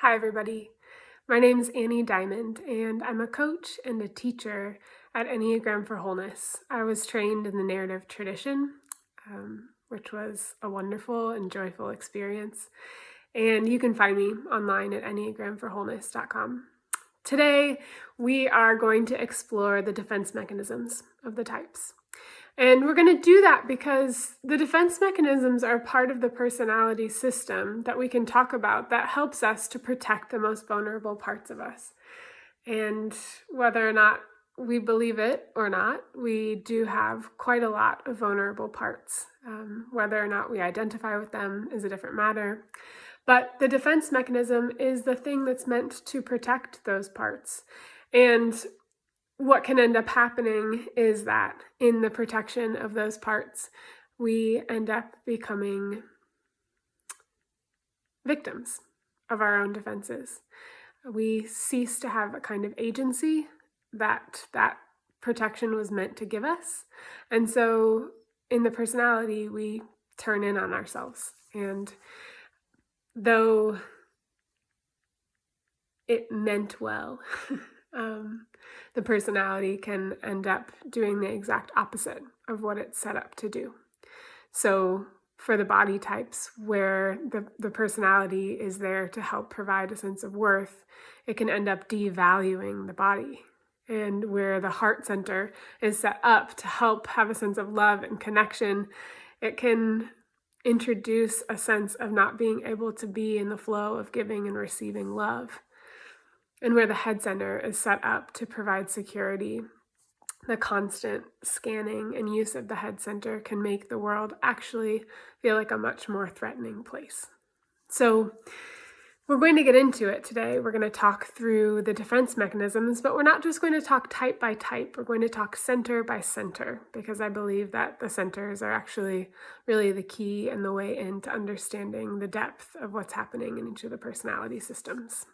Hi, everybody. My name's Annie Diamond, and I'm a coach and a teacher at Enneagram for Wholeness. I was trained in the narrative tradition, which was a wonderful and joyful experience. And you can find me online at enneagramforwholeness.com. Today, we are going to explore the defense mechanisms of the types. And we're going to do that because the defense mechanisms are part of the personality system that we can talk about that helps us to protect the most vulnerable parts of us. And whether or not we believe it or not, we do have quite a lot of vulnerable parts. Whether or not we identify with them is a different matter. But the defense mechanism is the thing that's meant to protect those parts. And what can end up happening is that in the protection of those parts, we end up becoming victims of our own defenses. We cease to have a kind of agency that protection was meant to give us. And so in the personality, we turn in on ourselves. And though it meant well, the personality can end up doing the exact opposite of what it's set up to do. So for the body types where the personality is there to help provide a sense of worth, it can end up devaluing the body. And where the heart center is set up to help have a sense of love and connection, it can introduce a sense of not being able to be in the flow of giving and receiving love. And where the head center is set up to provide security, the constant scanning and use of the head center can make the world actually feel like a much more threatening place. So we're going to get into it today. We're going to talk through the defense mechanisms, but we're not just going to talk type by type. We're going to talk center by center, because I believe that the centers are actually really the key and the way into understanding the depth of what's happening in each of the personality systems.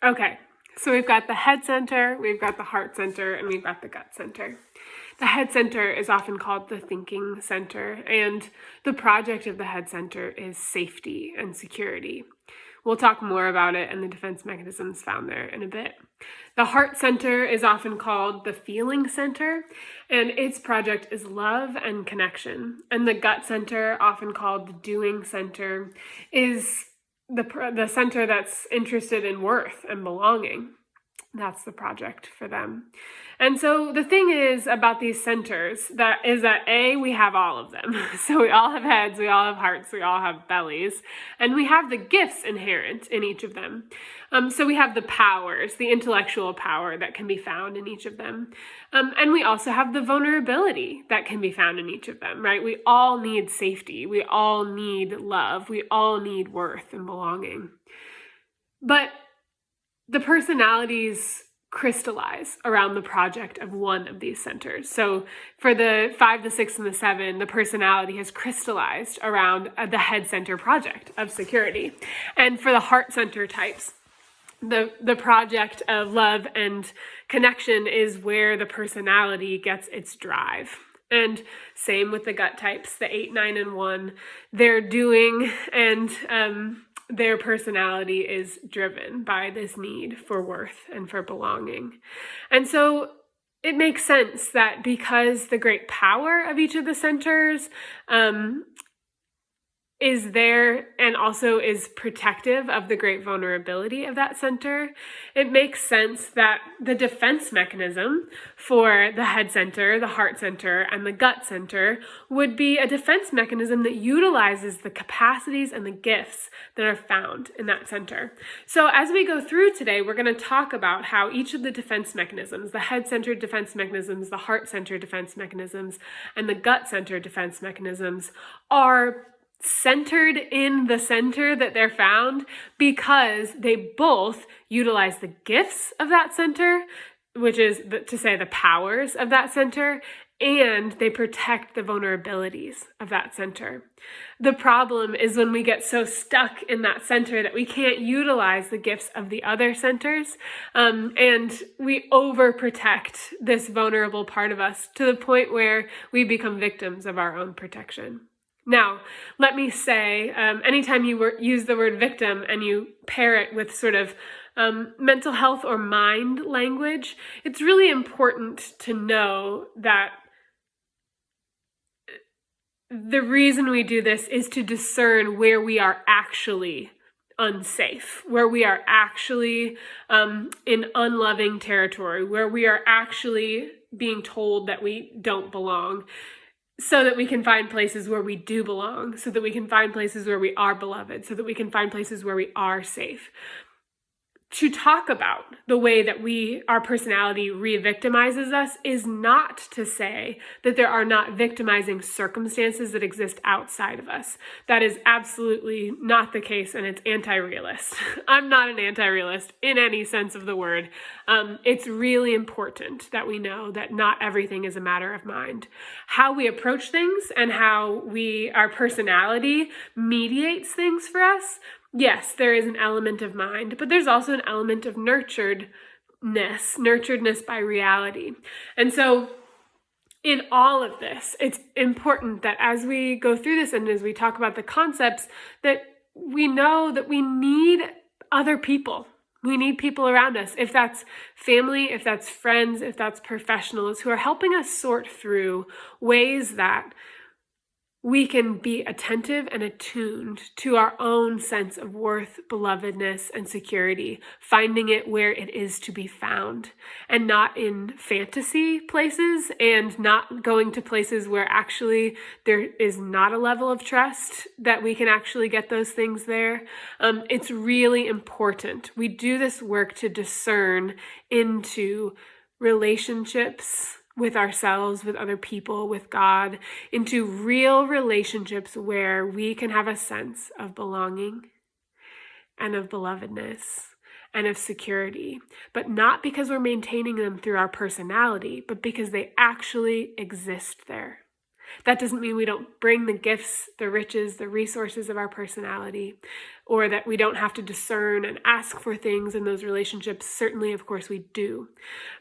Okay. So we've got the head center, we've got the heart center, and we've got the gut center. The head center is often called the thinking center, and the project of the head center is safety and security. We'll talk more about it and the defense mechanisms found there in a bit. The heart center is often called the feeling center, and its project is love and connection. And the gut center, often called the doing center, is the center that's interested in worth and belonging. That's the project for them. And so the thing is about these centers that we have all of them. So we all have heads, we all have hearts, we all have bellies, and we have the gifts inherent in each of them. So we have the powers, the intellectual power that can be found in each of them. And we also have the vulnerability that can be found in each of them, right? We all need safety. We all need love. We all need worth and belonging. But the personalities crystallize around the project of one of these centers. So for the 5, the 6, and the 7, the personality has crystallized around the head center project of security. And for the heart center types, the project of love and connection is where the personality gets its drive. And same with the gut types, the 8, 9, and 1, they're doing, and their personality is driven by this need for worth and for belonging. And so it makes sense that because the great power of each of the centers is there and also is protective of the great vulnerability of that center, it makes sense that the defense mechanism for the head center, the heart center, and the gut center would be a defense mechanism that utilizes the capacities and the gifts that are found in that center. So as we go through today, we're going to talk about how each of the defense mechanisms, the head center defense mechanisms, the heart center defense mechanisms, and the gut center defense mechanisms are centered in the center that they're found because they both utilize the gifts of that center, which is to say the powers of that center, and they protect the vulnerabilities of that center. The problem is when we get so stuck in that center that we can't utilize the gifts of the other centers, and we overprotect this vulnerable part of us to the point where we become victims of our own protection. Now, let me say, anytime you use the word victim and you pair it with sort of mental health or mind language, it's really important to know that the reason we do this is to discern where we are actually unsafe, where we are actually in unloving territory, where we are actually being told that we don't belong, so that we can find places where we do belong, so that we can find places where we are beloved, so that we can find places where we are safe. To talk about the way that our personality re-victimizes us is not to say that there are not victimizing circumstances that exist outside of us. That is absolutely not the case, and it's anti-realist. I'm not an anti-realist in any sense of the word. It's really important that we know that not everything is a matter of mind. How we approach things and how our personality mediates things for us, yes, there is an element of mind, but there's also an element of nurturedness by reality. And so in all of this, it's important that as we go through this and as we talk about the concepts, that we know that we need other people. We need people around us, if that's family, if that's friends, if that's professionals who are helping us sort through ways that we can be attentive and attuned to our own sense of worth, belovedness, and security, finding it where it is to be found, and not in fantasy places, and not going to places where actually there is not a level of trust that we can actually get those things there. It's really important. We do this work to discern into relationships with ourselves, with other people, with God, into real relationships where we can have a sense of belonging and of belovedness and of security, but not because we're maintaining them through our personality, but because they actually exist there. That doesn't mean we don't bring the gifts, the riches, the resources of our personality, or that we don't have to discern and ask for things in those relationships. Certainly, of course, we do.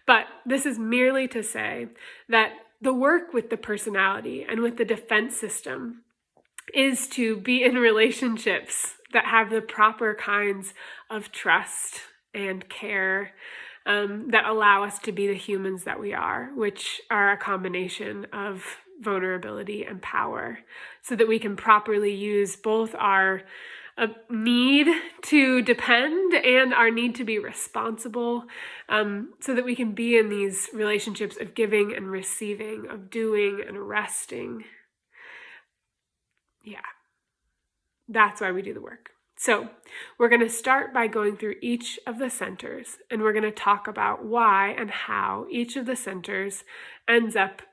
But this is merely to say that the work with the personality and with the defense system is to be in relationships that have the proper kinds of trust and care that allow us to be the humans that we are, which are a combination of vulnerability and power, so that we can properly use both our need to depend and our need to be responsible, so that we can be in these relationships of giving and receiving, of doing and resting. Yeah, that's why we do the work. So we're going to start by going through each of the centers, and we're going to talk about why and how each of the centers ends up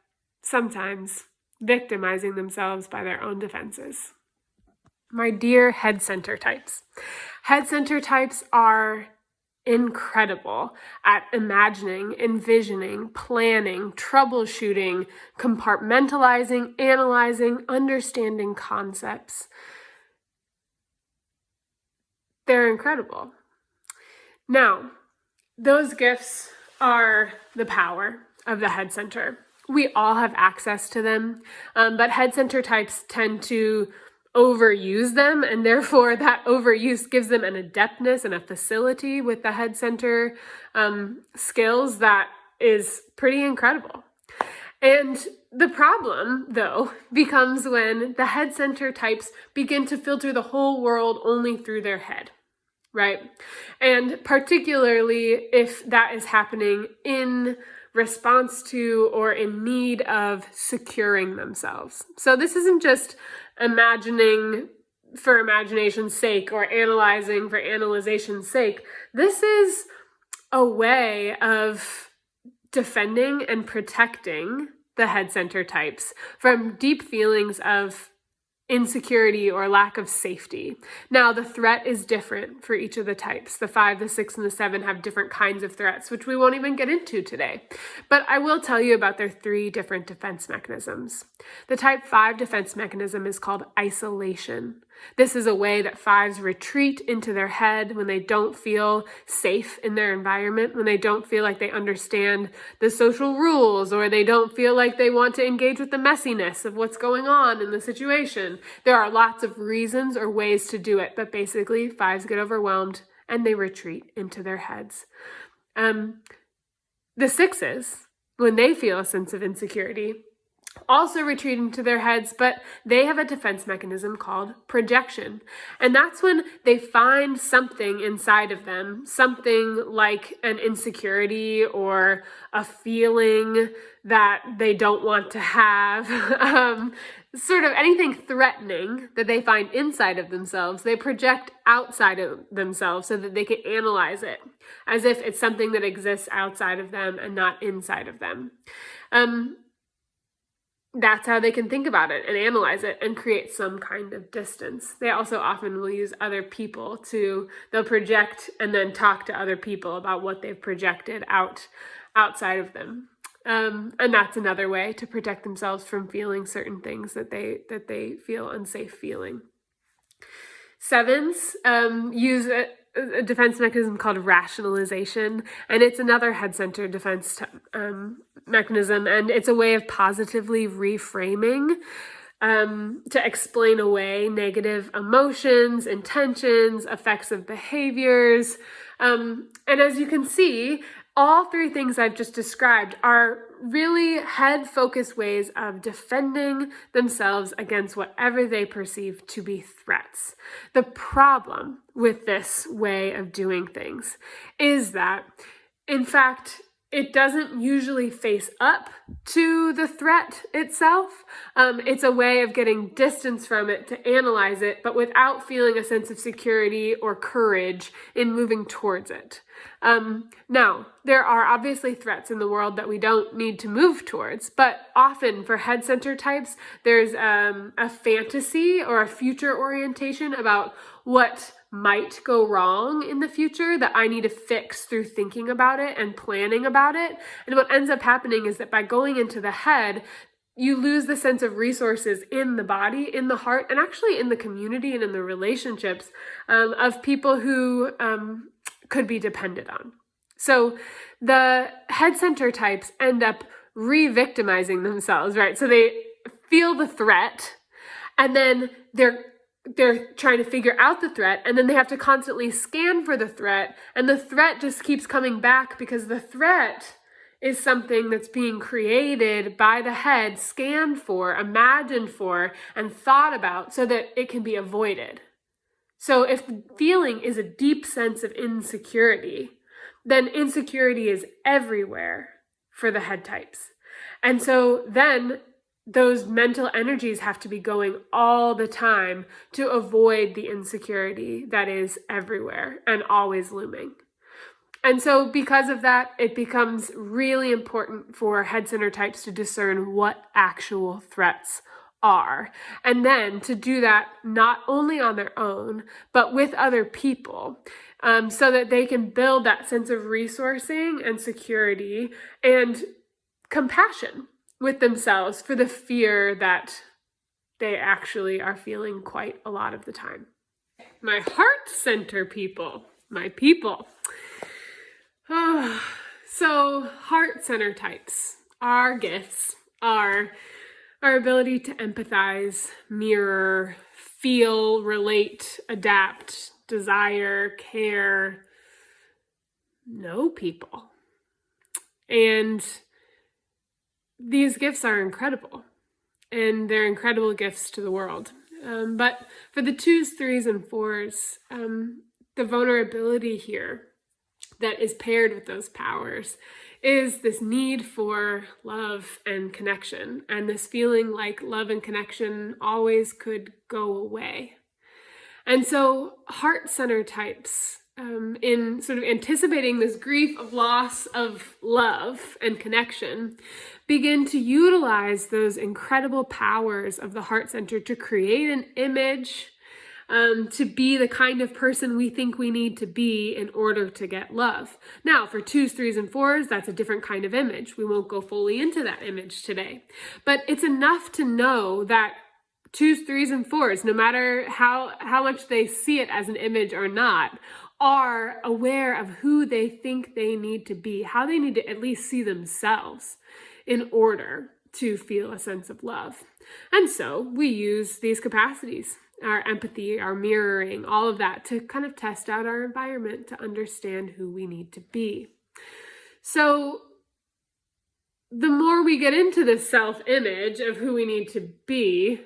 sometimes victimizing themselves by their own defenses. My dear head center types. Head center types are incredible at imagining, envisioning, planning, troubleshooting, compartmentalizing, analyzing, understanding concepts. They're incredible. Now, those gifts are the power of the head center. We all have access to them, but head center types tend to overuse them, and therefore that overuse gives them an adeptness and a facility with the head center skills that is pretty incredible. And the problem, though, becomes when the head center types begin to filter the whole world only through their head, right? And particularly if that is happening in response to or in need of securing themselves. So this isn't just imagining for imagination's sake or analyzing for analyzation's sake. This is a way of defending and protecting the head center types from deep feelings of insecurity or lack of safety. Now, the threat is different for each of the types. The 5, the 6, and the 7 have different kinds of threats, which we won't even get into today. But I will tell you about their 3 different defense mechanisms. The type 5 defense mechanism is called isolation. This is a way that fives retreat into their head when they don't feel safe in their environment, when they don't feel like they understand the social rules, or they don't feel like they want to engage with the messiness of what's going on in the situation. There are lots of reasons or ways to do it, but basically fives get overwhelmed and they retreat into their heads. The sixes, when they feel a sense of insecurity, also retreat into their heads, but they have a defense mechanism called projection. And that's when they find something inside of them, something like an insecurity or a feeling that they don't want to have, sort of anything threatening that they find inside of themselves, they project outside of themselves so that they can analyze it as if it's something that exists outside of them and not inside of them. That's how they can think about it and analyze it and create some kind of distance. They also often will use other people they'll project and then talk to other people about what they've projected outside of them. And that's another way to protect themselves from feeling certain things that they feel unsafe feeling. Sevens use a defense mechanism called rationalization, and it's another head center defense mechanism, and it's a way of positively reframing to explain away negative emotions, intentions, effects of behaviors. And as you can see, all three things I've just described are really head-focused ways of defending themselves against whatever they perceive to be threats. The problem with this way of doing things is that, in fact, it doesn't usually face up to the threat itself. It's a way of getting distance from it to analyze it, but without feeling a sense of security or courage in moving towards it. Now, there are obviously threats in the world that we don't need to move towards, but often for head center types, there's a fantasy or a future orientation about what might go wrong in the future that I need to fix through thinking about it and planning about it. And what ends up happening is that by going into the head, you lose the sense of resources in the body, in the heart, and actually in the community and in the relationships of people who could be depended on. So the head center types end up re-victimizing themselves, right? So they feel the threat, and then they're trying to figure out the threat, and then they have to constantly scan for the threat, and the threat just keeps coming back because the threat is something that's being created by the head, scanned for, imagined for, and thought about so that it can be avoided. So if the feeling is a deep sense of insecurity, then insecurity is everywhere for the head types. And so then those mental energies have to be going all the time to avoid the insecurity that is everywhere and always looming. And so because of that, it becomes really important for head center types to discern what actual threats are. And then to do that not only on their own, but with other people, so that they can build that sense of resourcing and security and compassion with themselves for the fear that they actually are feeling quite a lot of the time. My heart center people, my people. So heart center types, our gifts are our ability to empathize, mirror, feel, relate, adapt, desire, care, know people. And these gifts are incredible, and they're incredible gifts to the world. But for the 2s, 3s, and 4s, the vulnerability here that is paired with those powers is this need for love and connection, and this feeling like love and connection always could go away. And so heart center types, in sort of anticipating this grief of loss of love and connection, begin to utilize those incredible powers of the heart center to create an image, to be the kind of person we think we need to be in order to get love. Now, for 2s, 3s, and 4s, that's a different kind of image. We won't go fully into that image today. But it's enough to know that twos, threes, and fours, no matter how much they see it as an image or not, are aware of who they think they need to be, how they need to at least see themselves in order to feel a sense of love. And so we use these capacities, our empathy, our mirroring, all of that, to kind of test out our environment, to understand who we need to be. So the more we get into this self-image of who we need to be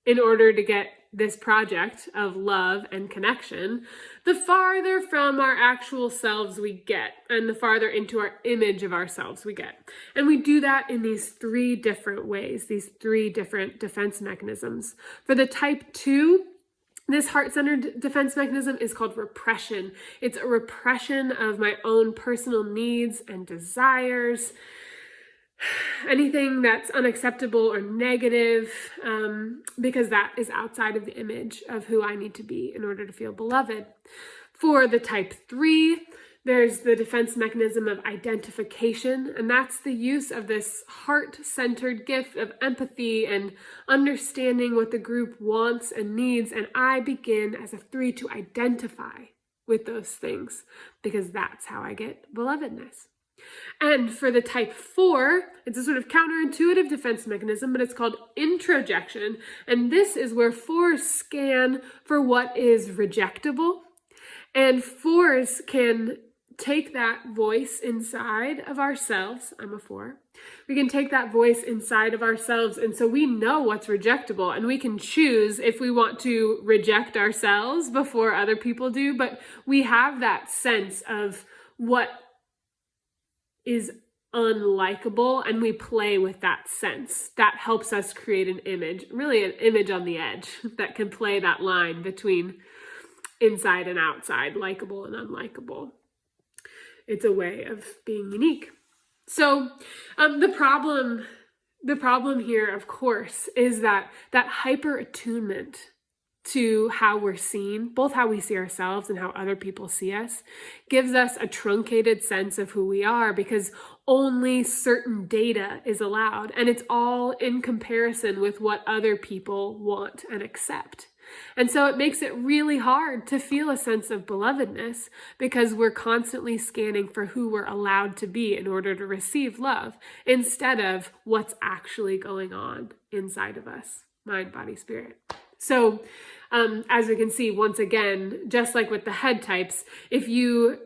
in order to get this project of love and connection, the farther from our actual selves we get, and the farther into our image of ourselves we get. And we do that in these three different ways, these three different defense mechanisms. For the type 2, this heart-centered defense mechanism is called repression. It's a repression of my own personal needs and desires, anything that's unacceptable or negative, because that is outside of the image of who I need to be in order to feel beloved. For the type 3, there's the defense mechanism of identification, and that's the use of this heart-centered gift of empathy and understanding what the group wants and needs, and I begin as a 3 to identify with those things, because that's how I get belovedness. And for the type 4, it's a sort of counterintuitive defense mechanism, but it's called introjection. And this is where 4s scan for what is rejectable. And 4s can take that voice inside of ourselves. I'm a 4. We can take that voice inside of ourselves. And so we know what's rejectable, and we can choose if we want to reject ourselves before other people do. But we have that sense of what is unlikable, and we play with that sense. That helps us create an image, really an image on the edge that can play that line between inside and outside, likable and unlikable. It's a way of being unique. So the problem here, of course, is that hyper attunement to how we're seen, both how we see ourselves and how other people see us, gives us a truncated sense of who we are, because only certain data is allowed, and it's all in comparison with what other people want and accept. And so it makes it really hard to feel a sense of belovedness, because we're constantly scanning for who we're allowed to be in order to receive love, instead of what's actually going on inside of us, mind, body, spirit. So as we can see, once again, just like with the head types, if you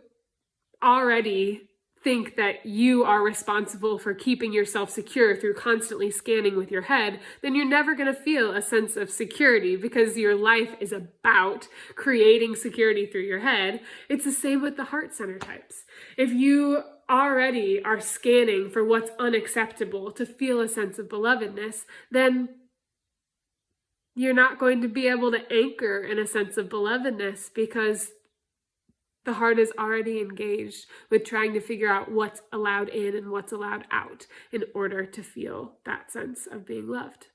already think that you are responsible for keeping yourself secure through constantly scanning with your head, then you're never going to feel a sense of security, because your life is about creating security through your head. It's the same with the heart center types. If you already are scanning for what's unacceptable to feel a sense of belovedness, then you're not going to be able to anchor in a sense of belovedness, because the heart is already engaged with trying to figure out what's allowed in and what's allowed out in order to feel that sense of being loved.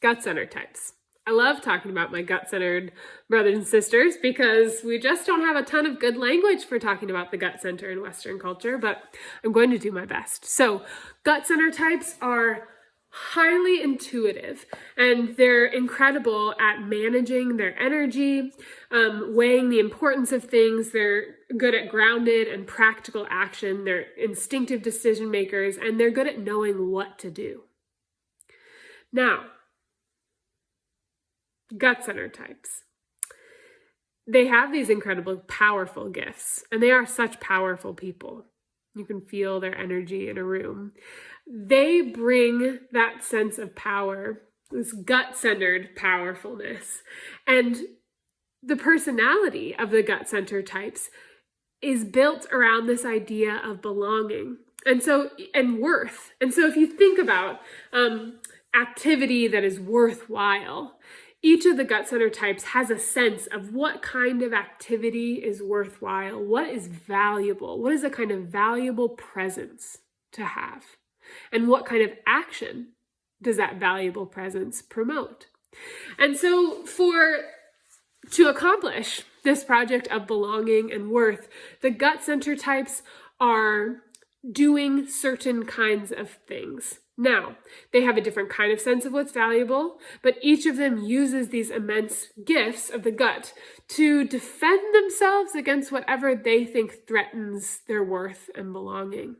Gut center types. I love talking about my gut-centered brothers and sisters, because we just don't have a ton of good language for talking about the gut center in Western culture, but I'm going to do my best. So gut center types are highly intuitive, and they're incredible at managing their energy, weighing the importance of things. They're good at grounded and practical action. They're instinctive decision makers, and they're good at knowing what to do. Now, gut center types. They have these incredible, powerful gifts, and they are such powerful people. You can feel their energy in a room. They bring that sense of power, this gut-centered powerfulness. And the personality of the gut center types is built around this idea of belonging and worth. And so if you think about activity that is worthwhile, each of the gut center types has a sense of what kind of activity is worthwhile, what is valuable, what is a kind of valuable presence to have, and what kind of action does that valuable presence promote. And so to accomplish this project of belonging and worth, the gut center types are doing certain kinds of things. Now, they have a different kind of sense of what's valuable, but each of them uses these immense gifts of the gut to defend themselves against whatever they think threatens their worth and belonging.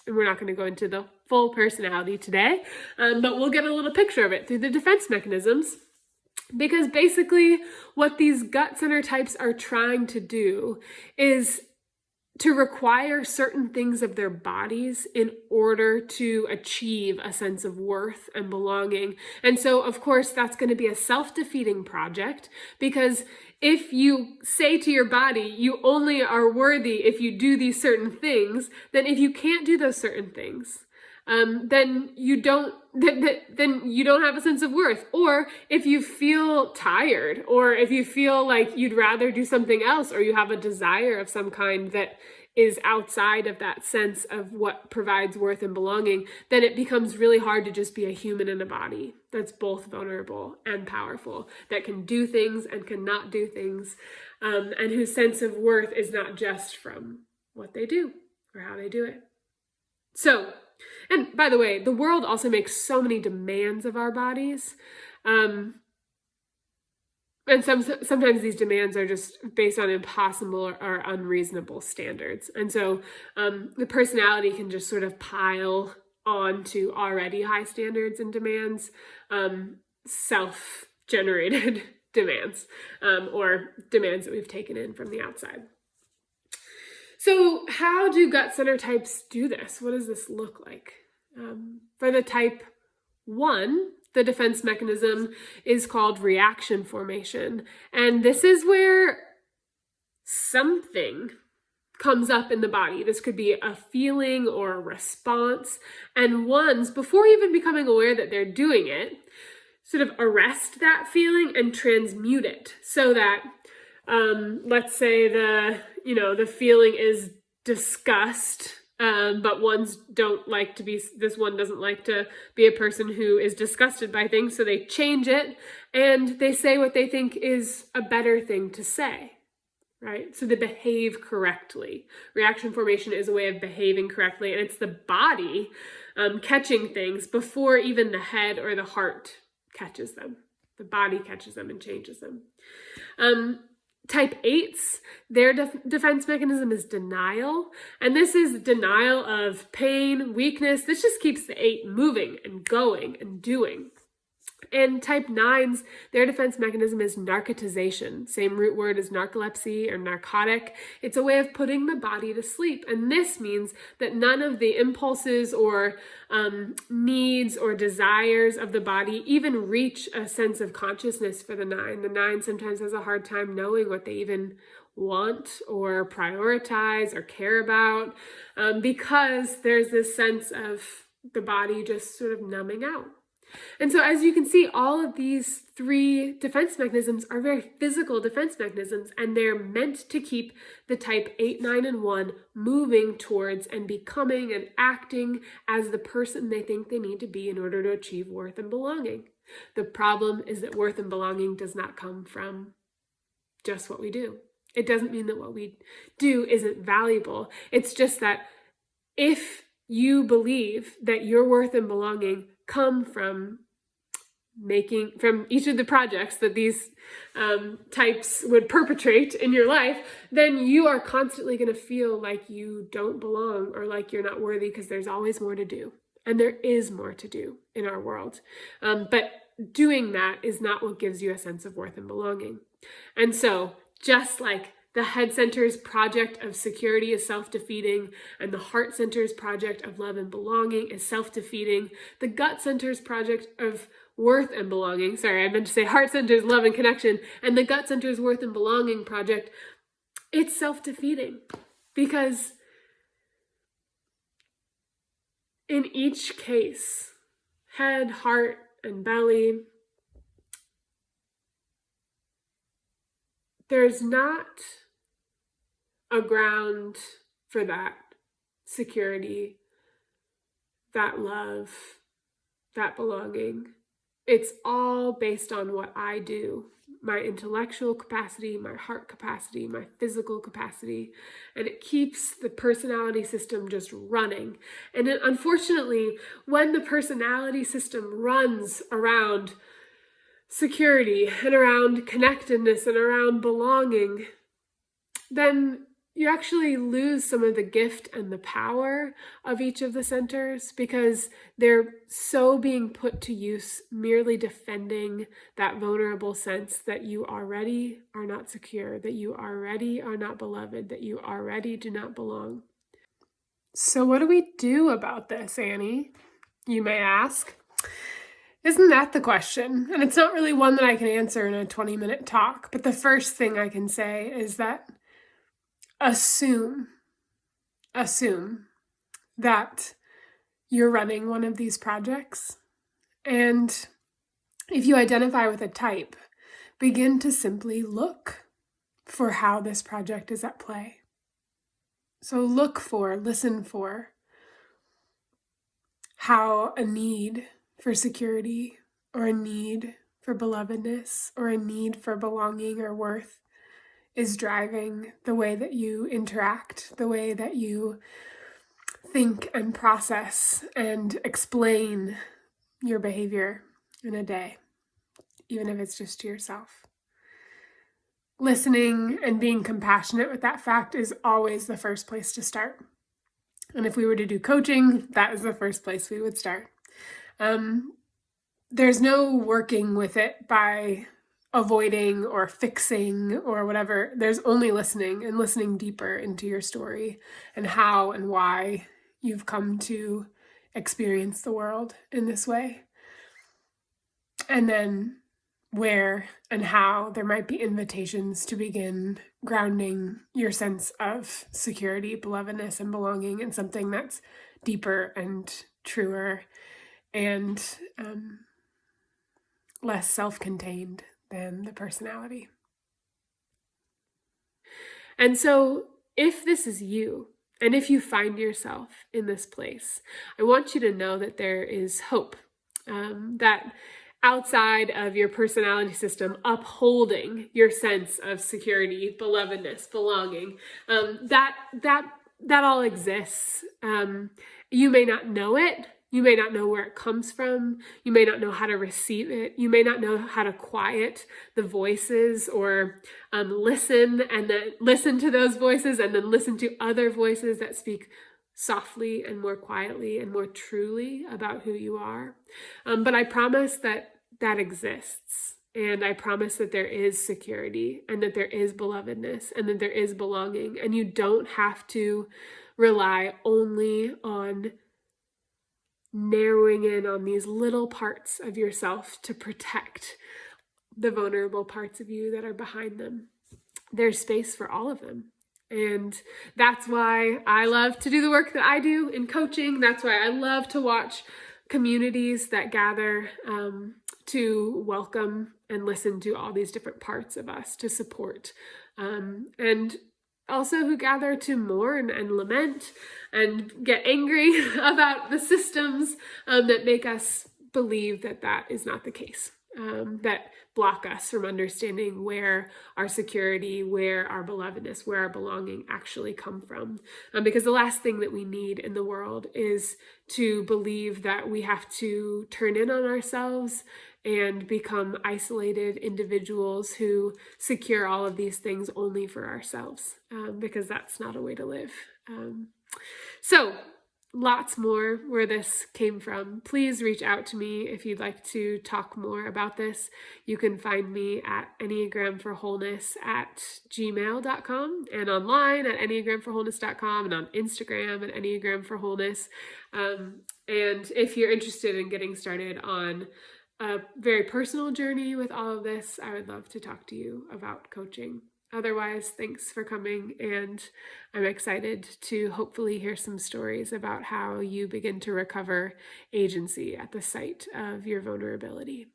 And we're not going to go into the full personality today, but we'll get a little picture of it through the defense mechanisms. Because basically what these gut center types are trying to do is to require certain things of their bodies in order to achieve a sense of worth and belonging. And so, of course, that's going to be a self-defeating project, because if you say to your body, you only are worthy if you do these certain things, then if you can't do those certain things, then you don't have a sense of worth. Or if you feel tired, or if you feel like you'd rather do something else, or you have a desire of some kind that is outside of that sense of what provides worth and belonging, then it becomes really hard to just be a human in a body that's both vulnerable and powerful, that can do things and cannot do things, and whose sense of worth is not just from what they do or how they do it. So, and by the way, the world also makes so many demands of our bodies. And sometimes these demands are just based on impossible or unreasonable standards. And so the personality can just sort of pile onto already high standards and demands, self-generated demands, or demands that we've taken in from the outside. So how do gut center types do this? What does this look like? For the type 1, the defense mechanism is called reaction formation. And this is where something comes up in the body. This could be a feeling or a response. And ones, before even becoming aware that they're doing it, sort of arrest that feeling and transmute it so that, let's say the feeling is disgust, but this one doesn't like to be a person who is disgusted by things, so they change it and they say what they think is a better thing to say, right? So they behave correctly. Reaction formation is a way of behaving correctly, and it's the body catching things before even the head or the heart catches them. The body catches them and changes them. Type 8s, their defense mechanism is denial. And this is denial of pain, weakness. This just keeps the 8 moving and going and doing. And type 9s, their defense mechanism is narcotization. Same root word as narcolepsy or narcotic. It's a way of putting the body to sleep. And this means that none of the impulses or needs or desires of the body even reach a sense of consciousness for the 9. The 9 sometimes has a hard time knowing what they even want or prioritize or care about, because there's this sense of the body just sort of numbing out. And so as you can see, all of these 3 defense mechanisms are very physical defense mechanisms, and they're meant to keep the type 8, 9, and 1 moving towards and becoming and acting as the person they think they need to be in order to achieve worth and belonging. The problem is that worth and belonging does not come from just what we do. It doesn't mean that what we do isn't valuable. It's just that if you believe that your worth and belonging come from each of the projects that these types would perpetrate in your life, then you are constantly going to feel like you don't belong or like you're not worthy, because there's always more to do. And there is more to do in our world. But doing that is not what gives you a sense of worth and belonging. And so just like the head center's project of security is self-defeating, and the heart center's project of love and belonging is self-defeating, the gut center's project of worth and belonging, I meant to say heart center's love and connection, and the gut center's worth and belonging project, it's self-defeating. Because in each case, head, heart, and belly, there's not a ground for that security, that love, that belonging. It's all based on what I do my intellectual capacity, my heart capacity, my physical capacity, and it keeps the personality system just running. And then, unfortunately, when the personality system runs around security and around connectedness and around belonging, then you actually lose some of the gift and the power of each of the centers because they're so being put to use merely defending that vulnerable sense that you already are not secure, that you already are not beloved, that you already do not belong. So what do we do about this, Annie? You may ask. Isn't that the question? And it's not really one that I can answer in a 20-minute talk, but the first thing I can say is that assume that you're running one of these projects. And if you identify with a type, begin to simply look for how this project is at play. So listen for how a need for security or a need for belovedness or a need for belonging or worth is driving the way that you interact, the way that you think and process and explain your behavior in a day, even if it's just to yourself. Listening and being compassionate with that fact is always the first place to start. And if we were to do coaching, that is the first place we would start. There's no working with it by avoiding or fixing or whatever. There's only listening and listening deeper into your story and how and why you've come to experience the world in this way. And then where and how there might be invitations to begin grounding your sense of security, belovedness, and belonging in something that's deeper and truer and less self-contained than the personality. And so if this is you, and if you find yourself in this place, I want you to know that there is hope, that outside of your personality system upholding your sense of security, belovedness, belonging, that all exists. You may not know it. You may not know where it comes from. You may not know how to receive it. You may not know how to quiet the voices or listen and then listen to those voices and then listen to other voices that speak softly and more quietly and more truly about who you are. But I promise that exists. And I promise that there is security and that there is belovedness and that there is belonging. And you don't have to rely only on narrowing in on these little parts of yourself to protect the vulnerable parts of you that are behind them. There's space for all of them. And that's why I love to do the work that I do in coaching. That's why I love to watch communities that gather to welcome and listen to all these different parts of us to support. And also who gather to mourn and lament and get angry about the systems that make us believe that that is not the case, that block us from understanding where our security, where our belovedness, where our belonging actually come from. Because the last thing that we need in the world is to believe that we have to turn in on ourselves and become isolated individuals who secure all of these things only for ourselves, because that's not a way to live. So lots more where this came from. Please reach out to me if you'd like to talk more about this. You can find me at enneagramforwholeness@gmail.com and online at enneagramforwholeness.com and on Instagram at enneagramforwholeness. And if you're interested in getting started on a very personal journey with all of this, I would love to talk to you about coaching. Otherwise, thanks for coming, and I'm excited to hopefully hear some stories about how you begin to recover agency at the site of your vulnerability.